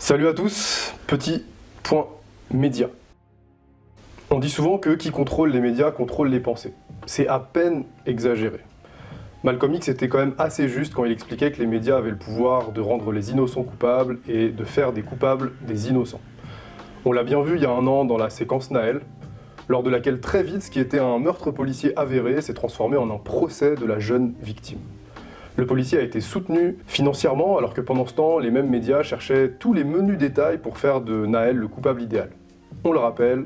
Salut à tous, petit point média. On dit souvent que qui contrôle les médias contrôle les pensées. C'est à peine exagéré. Malcolm X était quand même assez juste quand il expliquait que les médias avaient le pouvoir de rendre les innocents coupables et de faire des coupables des innocents. On l'a bien vu il y a un an dans la séquence Naël, lors de laquelle très vite ce qui était un meurtre policier avéré s'est transformé en un procès de la jeune victime. Le policier a été soutenu financièrement alors que pendant ce temps, les mêmes médias cherchaient tous les menus détails pour faire de Naël le coupable idéal. On le rappelle,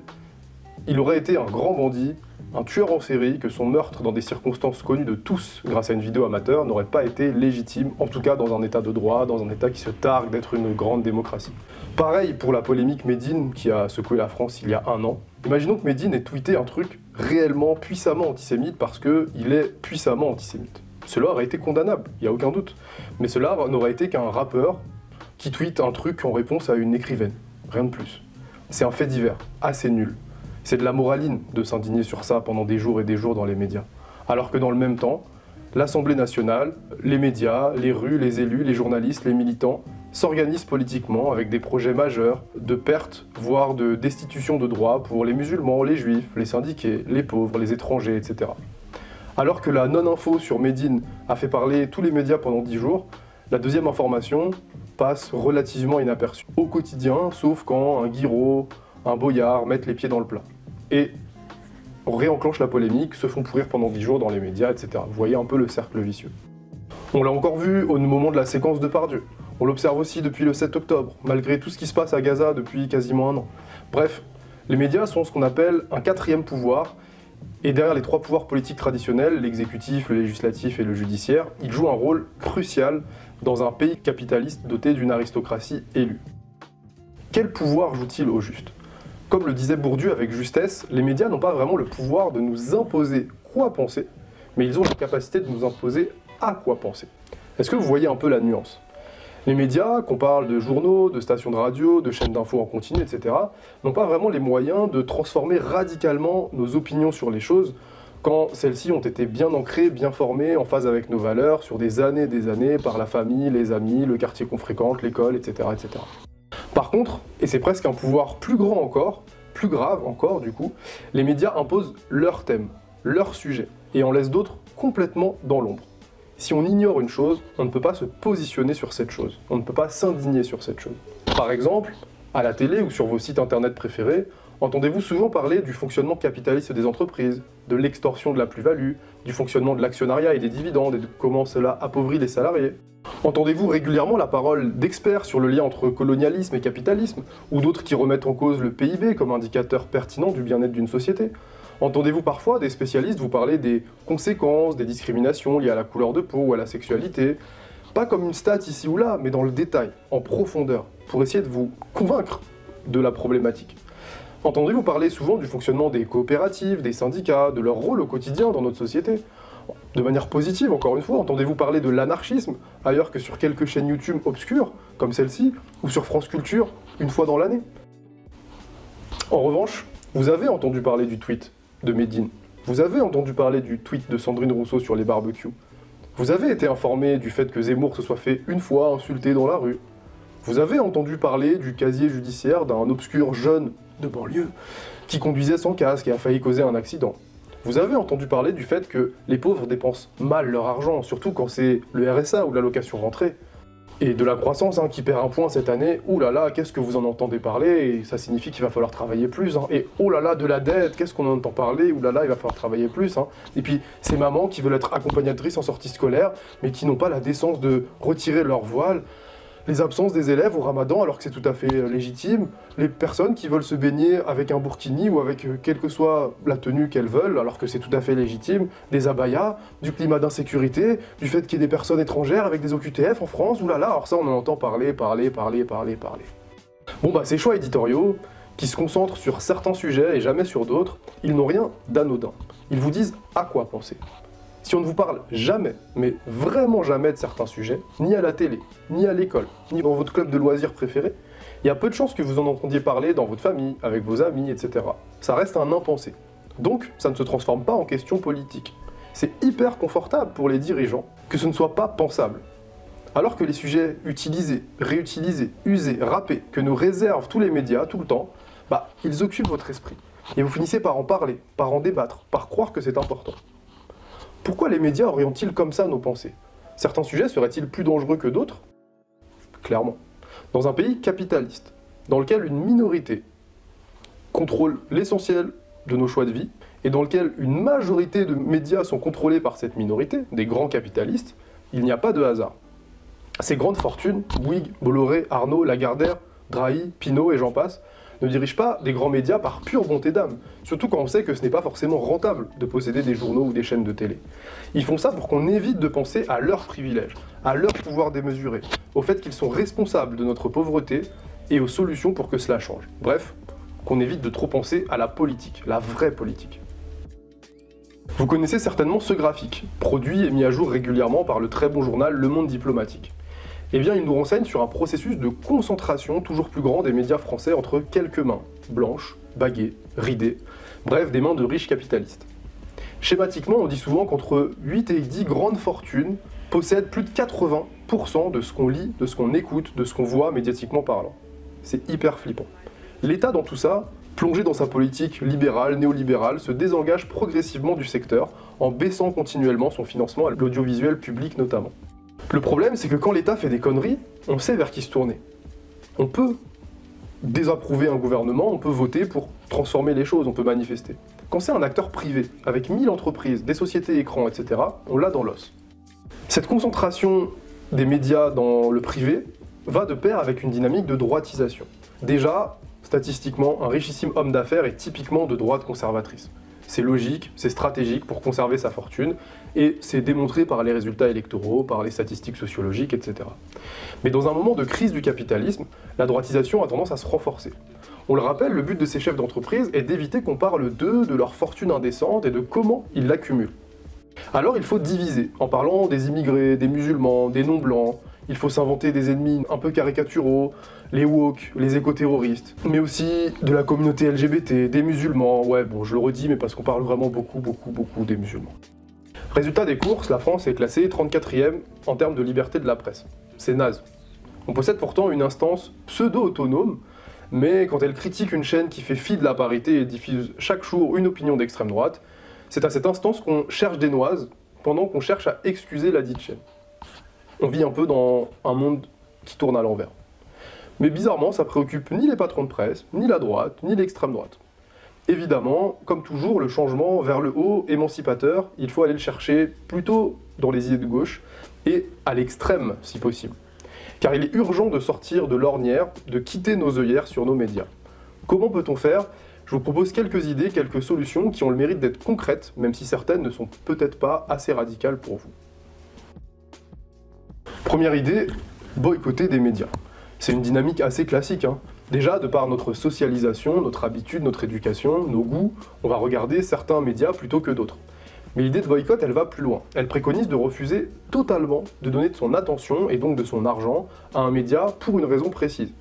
il aurait été un grand bandit, un tueur en série, que son meurtre dans des circonstances connues de tous grâce à une vidéo amateur n'aurait pas été légitime, en tout cas dans un état de droit, dans un état qui se targue d'être une grande démocratie. Pareil pour la polémique Médine qui a secoué la France il y a un an. Imaginons que Médine ait tweeté un truc réellement puissamment antisémite parce qu'il est puissamment antisémite. Cela aurait été condamnable, il n'y a aucun doute. Mais cela n'aurait été qu'un rappeur qui tweete un truc en réponse à une écrivaine. Rien de plus. C'est un fait divers, assez nul. C'est de la moraline de s'indigner sur ça pendant des jours et des jours dans les médias. Alors que dans le même temps, l'Assemblée nationale, les médias, les rues, les élus, les journalistes, les militants s'organisent politiquement avec des projets majeurs de perte, voire de destitution de droits pour les musulmans, les juifs, les syndiqués, les pauvres, les étrangers, etc. Alors que la non-info sur Médine a fait parler tous les médias pendant 10 jours, la deuxième information passe relativement inaperçue au quotidien, sauf quand un Guiraud, un Boyard mettent les pieds dans le plat. Et réenclenchent la polémique, se font pourrir pendant 10 jours dans les médias, etc. Vous voyez un peu le cercle vicieux. On l'a encore vu au moment de la séquence de Pardieu. On l'observe aussi depuis le 7 octobre, malgré tout ce qui se passe à Gaza depuis quasiment un an. Bref, les médias sont ce qu'on appelle un quatrième pouvoir. Et derrière les trois pouvoirs politiques traditionnels, l'exécutif, le législatif et le judiciaire, ils jouent un rôle crucial dans un pays capitaliste doté d'une aristocratie élue. Quel pouvoir joue-t-il au juste? Comme le disait Bourdieu avec justesse, les médias n'ont pas vraiment le pouvoir de nous imposer quoi penser, mais ils ont la capacité de nous imposer à quoi penser. Est-ce que vous voyez un peu la nuance? Les médias, qu'on parle de journaux, de stations de radio, de chaînes d'infos en continu, etc., n'ont pas vraiment les moyens de transformer radicalement nos opinions sur les choses quand celles-ci ont été bien ancrées, bien formées, en phase avec nos valeurs, sur des années par la famille, les amis, le quartier qu'on fréquente, l'école, etc., etc. Par contre, et c'est presque un pouvoir plus grand encore, plus grave encore du coup, les médias imposent leur thème, leur sujet, et en laissent d'autres complètement dans l'ombre. Si on ignore une chose, on ne peut pas se positionner sur cette chose, on ne peut pas s'indigner sur cette chose. Par exemple, à la télé ou sur vos sites internet préférés, entendez-vous souvent parler du fonctionnement capitaliste des entreprises, de l'extorsion de la plus-value, du fonctionnement de l'actionnariat et des dividendes et de comment cela appauvrit les salariés? Entendez-vous régulièrement la parole d'experts sur le lien entre colonialisme et capitalisme, ou d'autres qui remettent en cause le PIB comme indicateur pertinent du bien-être d'une société? Entendez-vous parfois des spécialistes vous parler des conséquences, des discriminations liées à la couleur de peau ou à la sexualité? Pas comme une stat ici ou là, mais dans le détail, en profondeur, pour essayer de vous convaincre de la problématique. Entendez-vous parler souvent du fonctionnement des coopératives, des syndicats, de leur rôle au quotidien dans notre société? De manière positive, encore une fois, entendez-vous parler de l'anarchisme, ailleurs que sur quelques chaînes YouTube obscures, comme celle-ci, ou sur France Culture, une fois dans l'année? En revanche, vous avez entendu parler du tweet de Médine. Vous avez entendu parler du tweet de Sandrine Rousseau sur les barbecues. Vous avez été informé du fait que Zemmour se soit fait une fois insulter dans la rue. Vous avez entendu parler du casier judiciaire d'un obscur jeune de banlieue qui conduisait sans casque et a failli causer un accident. Vous avez entendu parler du fait que les pauvres dépensent mal leur argent, surtout quand c'est le RSA ou l'allocation rentrée. Et de la croissance qui perd un point cette année, ouh là là, qu'est-ce que vous en entendez parler? Et ça signifie qu'il va falloir travailler plus. Et oh là là, de la dette, qu'est-ce qu'on en entend parler? Ouh là là, il va falloir travailler plus. Et puis ces mamans qui veulent être accompagnatrices en sortie scolaire, mais qui n'ont pas la décence de retirer leur voile. Les absences des élèves au ramadan alors que c'est tout à fait légitime, les personnes qui veulent se baigner avec un burkini ou avec quelle que soit la tenue qu'elles veulent alors que c'est tout à fait légitime, des abayas, du climat d'insécurité, du fait qu'il y ait des personnes étrangères avec des OQTF en France, oulala, alors ça on en entend parler. Bon bah ces choix éditoriaux, qui se concentrent sur certains sujets et jamais sur d'autres, ils n'ont rien d'anodin. Ils vous disent à quoi penser. Si on ne vous parle jamais, mais vraiment jamais de certains sujets, ni à la télé, ni à l'école, ni dans votre club de loisirs préféré, il y a peu de chances que vous en entendiez parler dans votre famille, avec vos amis, etc. Ça reste un impensé. Donc, ça ne se transforme pas en question politique. C'est hyper confortable pour les dirigeants que ce ne soit pas pensable. Alors que les sujets utilisés, réutilisés, usés, râpés, que nous réservent tous les médias, tout le temps, ils occupent votre esprit. Et vous finissez par en parler, par en débattre, par croire que c'est important. Pourquoi les médias orientent-ils comme ça nos pensées? Certains sujets seraient-ils plus dangereux que d'autres? Clairement. Dans un pays capitaliste, dans lequel une minorité contrôle l'essentiel de nos choix de vie, et dans lequel une majorité de médias sont contrôlés par cette minorité, des grands capitalistes, il n'y a pas de hasard. Ces grandes fortunes, Bouygues, Bolloré, Arnault, Lagardère, Drahi, Pinault et j'en passe, ne dirigent pas des grands médias par pure bonté d'âme, surtout quand on sait que ce n'est pas forcément rentable de posséder des journaux ou des chaînes de télé. Ils font ça pour qu'on évite de penser à leurs privilèges, à leur pouvoir démesuré, au fait qu'ils sont responsables de notre pauvreté et aux solutions pour que cela change. Bref, qu'on évite de trop penser à la politique, la vraie politique. Vous connaissez certainement ce graphique, produit et mis à jour régulièrement par le très bon journal Le Monde Diplomatique. Eh bien, il nous renseigne sur un processus de concentration toujours plus grand des médias français entre quelques mains, blanches, baguées, ridées, bref, des mains de riches capitalistes. Schématiquement, on dit souvent qu'entre 8 et 10 grandes fortunes possèdent plus de 80% de ce qu'on lit, de ce qu'on écoute, de ce qu'on voit médiatiquement parlant. C'est hyper flippant. L'État, dans tout ça, plongé dans sa politique libérale, néolibérale, se désengage progressivement du secteur en baissant continuellement son financement à l'audiovisuel public notamment. Le problème, c'est que quand l'État fait des conneries, on sait vers qui se tourner. On peut désapprouver un gouvernement, on peut voter pour transformer les choses, on peut manifester. Quand c'est un acteur privé, avec 1000 entreprises, des sociétés écrans, etc., on l'a dans l'os. Cette concentration des médias dans le privé va de pair avec une dynamique de droitisation. Déjà, statistiquement, un richissime homme d'affaires est typiquement de droite conservatrice. C'est logique, c'est stratégique pour conserver sa fortune, et c'est démontré par les résultats électoraux, par les statistiques sociologiques, etc. Mais dans un moment de crise du capitalisme, la droitisation a tendance à se renforcer. On le rappelle, le but de ces chefs d'entreprise est d'éviter qu'on parle d'eux, de leur fortune indécente et de comment ils l'accumulent. Alors il faut diviser, en parlant des immigrés, des musulmans, des non-blancs. Il faut s'inventer des ennemis un peu caricaturaux, les woke, les éco-terroristes, mais aussi de la communauté LGBT, des musulmans. Ouais, bon, je le redis, mais parce qu'on parle vraiment beaucoup des musulmans. Résultat des courses, la France est classée 34e en termes de liberté de la presse. C'est naze. On possède pourtant une instance pseudo-autonome, mais quand elle critique une chaîne qui fait fi de la parité et diffuse chaque jour une opinion d'extrême droite, c'est à cette instance qu'on cherche des noises, pendant qu'on cherche à excuser la dite chaîne. On vit un peu dans un monde qui tourne à l'envers. Mais bizarrement, ça préoccupe ni les patrons de presse, ni la droite, ni l'extrême droite. Évidemment, comme toujours, le changement vers le haut, émancipateur, il faut aller le chercher plutôt dans les idées de gauche, et à l'extrême si possible. Car il est urgent de sortir de l'ornière, de quitter nos œillères sur nos médias. Comment peut-on faire? Je vous propose quelques idées, quelques solutions qui ont le mérite d'être concrètes, même si certaines ne sont peut-être pas assez radicales pour vous. Première idée, boycotter des médias. C'est une dynamique assez classique. Déjà, de par notre socialisation, notre habitude, notre éducation, nos goûts, on va regarder certains médias plutôt que d'autres. Mais l'idée de boycott, elle va plus loin. Elle préconise de refuser totalement de donner de son attention, et donc de son argent, à un média pour une raison précise.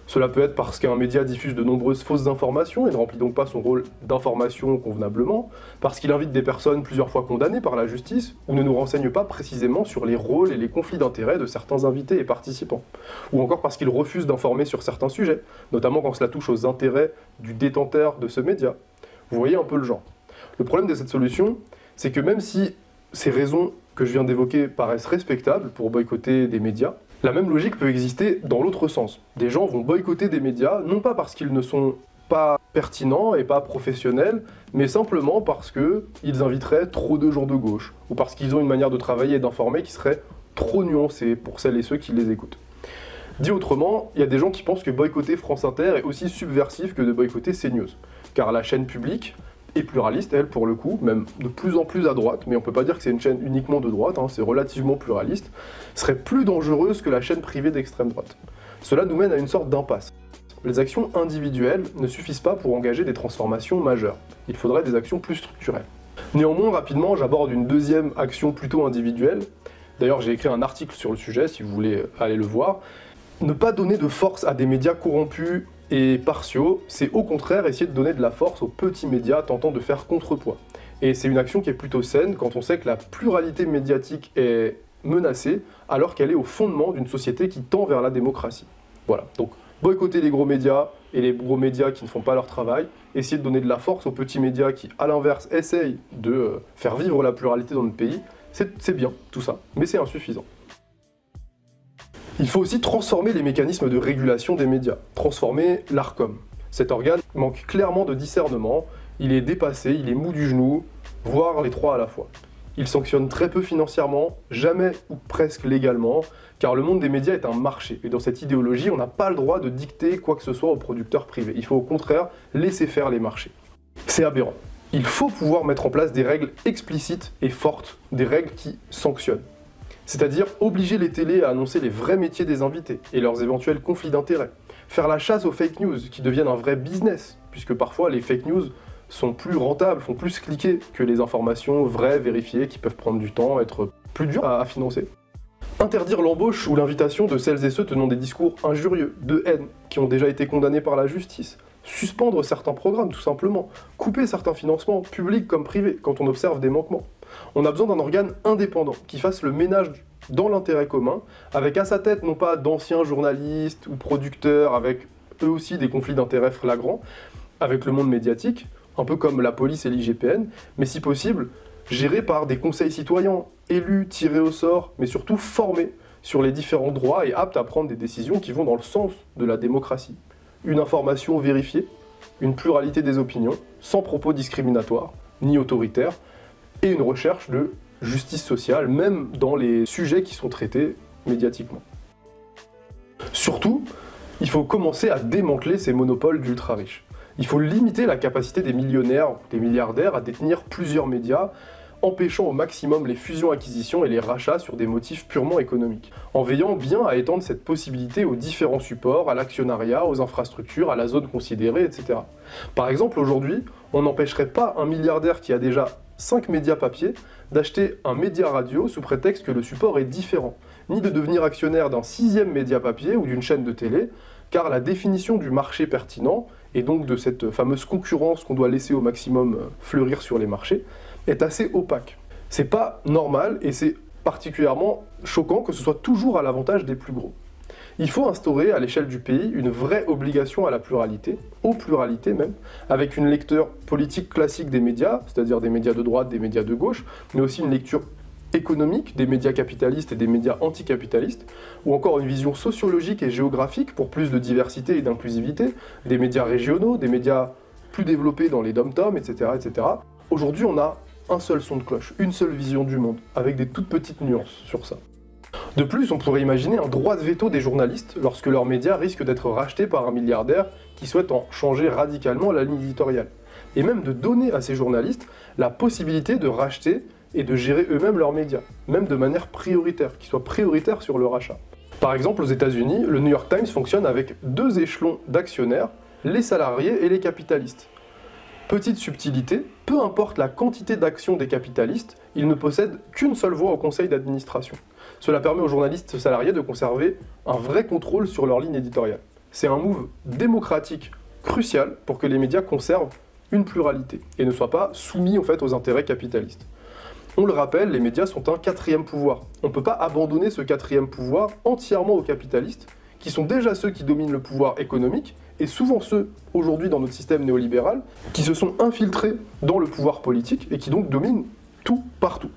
Cela peut être parce qu'un média diffuse de nombreuses fausses informations et ne remplit donc pas son rôle d'information convenablement, parce qu'il invite des personnes plusieurs fois condamnées par la justice, ou ne nous renseigne pas précisément sur les rôles et les conflits d'intérêts de certains invités et participants, ou encore parce qu'il refuse d'informer sur certains sujets, notamment quand cela touche aux intérêts du détenteur de ce média. Vous voyez un peu le genre. Le problème de cette solution, c'est que même si ces raisons que je viens d'évoquer paraissent respectables pour boycotter des médias, la même logique peut exister dans l'autre sens. Des gens vont boycotter des médias, non pas parce qu'ils ne sont pas pertinents et pas professionnels, mais simplement parce qu'ils inviteraient trop de gens de gauche, ou parce qu'ils ont une manière de travailler et d'informer qui serait trop nuancée pour celles et ceux qui les écoutent. Dit autrement, il y a des gens qui pensent que boycotter France Inter est aussi subversif que de boycotter CNews, car la chaîne publique et pluraliste, elle, pour le coup, même de plus en plus à droite, mais on peut pas dire que c'est une chaîne uniquement de droite, c'est relativement pluraliste, serait plus dangereuse que la chaîne privée d'extrême droite. Cela nous mène à une sorte d'impasse. Les actions individuelles ne suffisent pas pour engager des transformations majeures. Il faudrait des actions plus structurelles. Néanmoins, rapidement, j'aborde une deuxième action plutôt individuelle. D'ailleurs, j'ai écrit un article sur le sujet, si vous voulez aller le voir. Ne pas donner de force à des médias corrompus et partiaux, c'est au contraire essayer de donner de la force aux petits médias tentant de faire contrepoids. Et c'est une action qui est plutôt saine quand on sait que la pluralité médiatique est menacée alors qu'elle est au fondement d'une société qui tend vers la démocratie. Voilà, donc boycotter les gros médias et les gros médias qui ne font pas leur travail, essayer de donner de la force aux petits médias qui, à l'inverse, essayent de faire vivre la pluralité dans notre pays, c'est bien, tout ça, mais c'est insuffisant. Il faut aussi transformer les mécanismes de régulation des médias, transformer l'Arcom. Cet organe manque clairement de discernement, il est dépassé, il est mou du genou, voire les trois à la fois. Il sanctionne très peu financièrement, jamais ou presque légalement, car le monde des médias est un marché, et dans cette idéologie, on n'a pas le droit de dicter quoi que ce soit aux producteurs privés. Il faut au contraire laisser faire les marchés. C'est aberrant. Il faut pouvoir mettre en place des règles explicites et fortes, des règles qui sanctionnent. C'est-à-dire obliger les télés à annoncer les vrais métiers des invités et leurs éventuels conflits d'intérêts. Faire la chasse aux fake news, qui deviennent un vrai business, puisque parfois les fake news sont plus rentables, font plus cliquer que les informations vraies, vérifiées, qui peuvent prendre du temps, être plus dures à financer. Interdire l'embauche ou l'invitation de celles et ceux tenant des discours injurieux, de haine, qui ont déjà été condamnés par la justice. Suspendre certains programmes, tout simplement. Couper certains financements, publics comme privés, quand on observe des manquements. On a besoin d'un organe indépendant, qui fasse le ménage dans l'intérêt commun, avec à sa tête non pas d'anciens journalistes ou producteurs, avec eux aussi des conflits d'intérêts flagrants, avec le monde médiatique, un peu comme la police et l'IGPN, mais si possible, géré par des conseils citoyens, élus, tirés au sort, mais surtout formés sur les différents droits et aptes à prendre des décisions qui vont dans le sens de la démocratie. Une information vérifiée, une pluralité des opinions, sans propos discriminatoires, ni autoritaires, et une recherche de justice sociale, même dans les sujets qui sont traités médiatiquement. Surtout, il faut commencer à démanteler ces monopoles d'ultra-riches. Il faut limiter la capacité des millionnaires, des milliardaires à détenir plusieurs médias, empêchant au maximum les fusions-acquisitions et les rachats sur des motifs purement économiques, en veillant bien à étendre cette possibilité aux différents supports, à l'actionnariat, aux infrastructures, à la zone considérée, etc. Par exemple, aujourd'hui, on n'empêcherait pas un milliardaire qui a déjà 5 médias papier d'acheter un média radio sous prétexte que le support est différent, ni de devenir actionnaire d'un 6e média papier ou d'une chaîne de télé, car la définition du marché pertinent, et donc de cette fameuse concurrence qu'on doit laisser au maximum fleurir sur les marchés, est assez opaque. C'est pas normal et c'est particulièrement choquant que ce soit toujours à l'avantage des plus gros. Il faut instaurer à l'échelle du pays une vraie obligation à la pluralité, aux pluralités même, avec une lecture politique classique des médias, c'est-à-dire des médias de droite, des médias de gauche, mais aussi une lecture économique des médias capitalistes et des médias anticapitalistes, ou encore une vision sociologique et géographique pour plus de diversité et d'inclusivité, des médias régionaux, des médias plus développés dans les dom-toms, etc., etc. Aujourd'hui, on a un seul son de cloche, une seule vision du monde, avec des toutes petites nuances sur ça. De plus, on pourrait imaginer un droit de veto des journalistes lorsque leurs médias risquent d'être rachetés par un milliardaire qui souhaite en changer radicalement la ligne éditoriale. Et même de donner à ces journalistes la possibilité de racheter et de gérer eux-mêmes leurs médias, même de manière prioritaire, qu'ils soient prioritaires sur le rachat. Par exemple, aux États-Unis, le New York Times fonctionne avec 2 échelons d'actionnaires, les salariés et les capitalistes. Petite subtilité, peu importe la quantité d'actions des capitalistes, ils ne possèdent qu'une seule voix au conseil d'administration. Cela permet aux journalistes salariés de conserver un vrai contrôle sur leur ligne éditoriale. C'est un move démocratique crucial pour que les médias conservent une pluralité et ne soient pas soumis en fait aux intérêts capitalistes. On le rappelle, les médias sont un 4e pouvoir. On ne peut pas abandonner ce 4e pouvoir entièrement aux capitalistes, qui sont déjà ceux qui dominent le pouvoir économique, et souvent ceux, aujourd'hui dans notre système néolibéral, qui se sont infiltrés dans le pouvoir politique et qui donc dominent tout partout.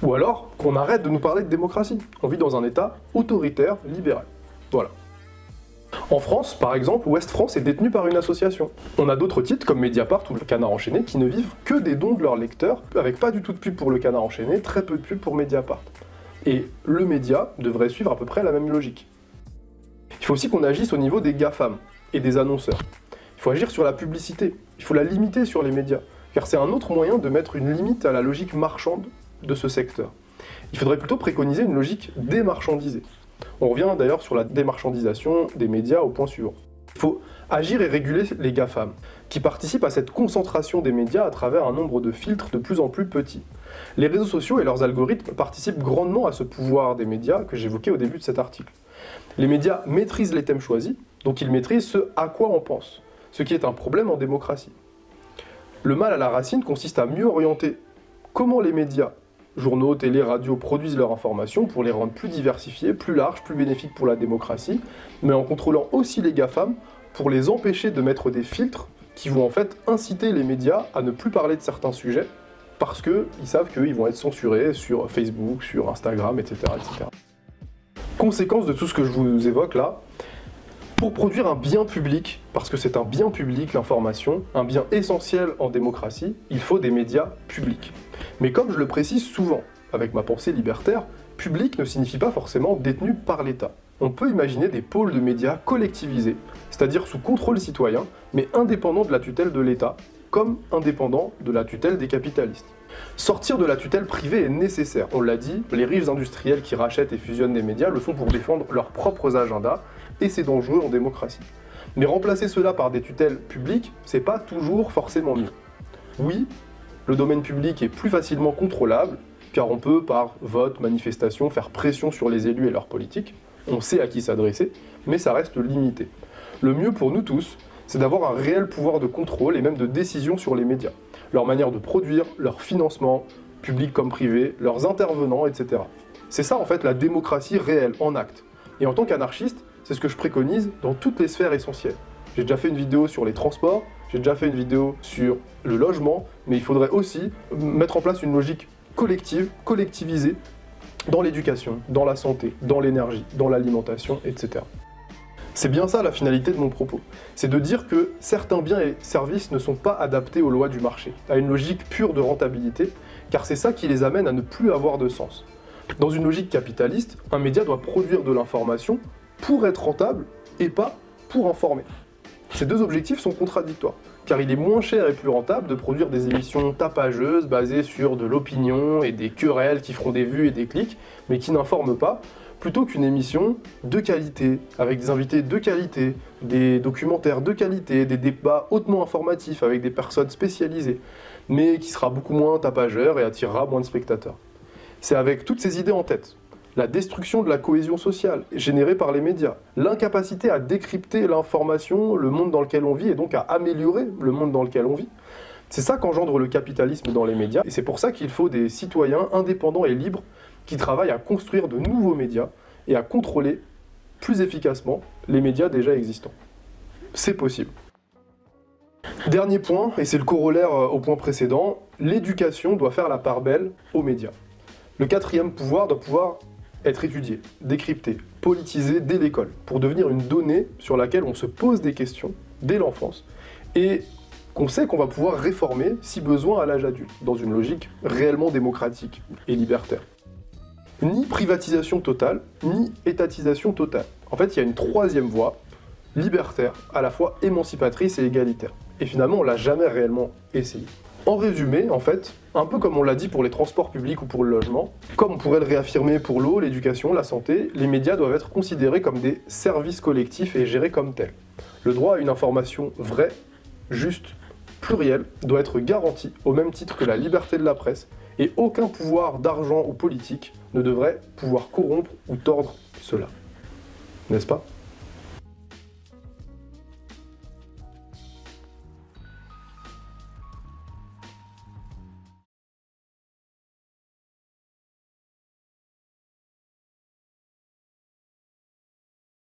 Ou alors qu'on arrête de nous parler de démocratie. On vit dans un État autoritaire, libéral. Voilà. En France, par exemple, Ouest France est détenu par une association. On a d'autres titres comme Mediapart ou le Canard enchaîné qui ne vivent que des dons de leurs lecteurs, avec pas du tout de pub pour le Canard enchaîné, très peu de pub pour Mediapart. Et le média devrait suivre à peu près la même logique. Il faut aussi qu'on agisse au niveau des GAFAM et des annonceurs. Il faut agir sur la publicité, il faut la limiter sur les médias, car c'est un autre moyen de mettre une limite à la logique marchande de ce secteur. Il faudrait plutôt préconiser une logique démarchandisée. On revient d'ailleurs sur la démarchandisation des médias au point suivant. Il faut agir et réguler les GAFAM, qui participent à cette concentration des médias à travers un nombre de filtres de plus en plus petits. Les réseaux sociaux et leurs algorithmes participent grandement à ce pouvoir des médias que j'évoquais au début de cet article. Les médias maîtrisent les thèmes choisis, donc ils maîtrisent ce à quoi on pense, ce qui est un problème en démocratie. Le mal à la racine consiste à mieux orienter comment les médias journaux, télé, radio produisent leur information pour les rendre plus diversifiées, plus larges, plus bénéfiques pour la démocratie, mais en contrôlant aussi les GAFAM pour les empêcher de mettre des filtres qui vont en fait inciter les médias à ne plus parler de certains sujets parce qu'ils savent qu'ils vont être censurés sur Facebook, sur Instagram, etc., etc. Conséquence de tout ce que je vous évoque là, pour produire un bien public, parce que c'est un bien public l'information, un bien essentiel en démocratie, il faut des médias publics. Mais comme je le précise souvent avec ma pensée libertaire, public ne signifie pas forcément détenu par l'État. On peut imaginer des pôles de médias collectivisés, c'est-à-dire sous contrôle citoyen, mais indépendants de la tutelle de l'État, comme indépendants de la tutelle des capitalistes. Sortir de la tutelle privée est nécessaire, on l'a dit, les riches industriels qui rachètent et fusionnent des médias le font pour défendre leurs propres agendas, et c'est dangereux en démocratie. Mais remplacer cela par des tutelles publiques, c'est pas toujours forcément mieux. Oui, le domaine public est plus facilement contrôlable, car on peut, par vote, manifestation, faire pression sur les élus et leurs politiques, on sait à qui s'adresser, mais ça reste limité. Le mieux pour nous tous, c'est d'avoir un réel pouvoir de contrôle et même de décision sur les médias, leur manière de produire, leur financement, public comme privé, leurs intervenants, etc. C'est ça en fait la démocratie réelle, en acte. Et en tant qu'anarchiste, c'est ce que je préconise dans toutes les sphères essentielles. J'ai déjà fait une vidéo sur les transports, j'ai déjà fait une vidéo sur le logement, mais il faudrait aussi mettre en place une logique collective, collectivisée, dans l'éducation, dans la santé, dans l'énergie, dans l'alimentation, etc. C'est bien ça la finalité de mon propos. C'est de dire que certains biens et services ne sont pas adaptés aux lois du marché, à une logique pure de rentabilité, car c'est ça qui les amène à ne plus avoir de sens. Dans une logique capitaliste, un média doit produire de l'information pour être rentable et pas pour informer. Ces deux objectifs sont contradictoires, car il est moins cher et plus rentable de produire des émissions tapageuses basées sur de l'opinion et des querelles qui feront des vues et des clics, mais qui n'informent pas, plutôt qu'une émission de qualité, avec des invités de qualité, des documentaires de qualité, des débats hautement informatifs avec des personnes spécialisées, mais qui sera beaucoup moins tapageur et attirera moins de spectateurs. C'est avec toutes ces idées en tête, la destruction de la cohésion sociale générée par les médias, l'incapacité à décrypter l'information, le monde dans lequel on vit, et donc à améliorer le monde dans lequel on vit. C'est ça qu'engendre le capitalisme dans les médias, et c'est pour ça qu'il faut des citoyens indépendants et libres qui travaillent à construire de nouveaux médias et à contrôler plus efficacement les médias déjà existants. C'est possible. Dernier point, et c'est le corollaire au point précédent, l'éducation doit faire la part belle aux médias. Le quatrième pouvoir doit pouvoir être étudié, décrypté, politisé dès l'école, pour devenir une donnée sur laquelle on se pose des questions dès l'enfance, et qu'on sait qu'on va pouvoir réformer, si besoin, à l'âge adulte, dans une logique réellement démocratique et libertaire. Ni privatisation totale, ni étatisation totale. En fait, il y a une troisième voie, libertaire, à la fois émancipatrice et égalitaire. Et finalement, on l'a jamais réellement essayé. En résumé, en fait, un peu comme on l'a dit pour les transports publics ou pour le logement, comme on pourrait le réaffirmer pour l'eau, l'éducation, la santé, les médias doivent être considérés comme des services collectifs et gérés comme tels. Le droit à une information vraie, juste, plurielle, doit être garanti au même titre que la liberté de la presse, et aucun pouvoir d'argent ou politique ne devrait pouvoir corrompre ou tordre cela. N'est-ce pas ?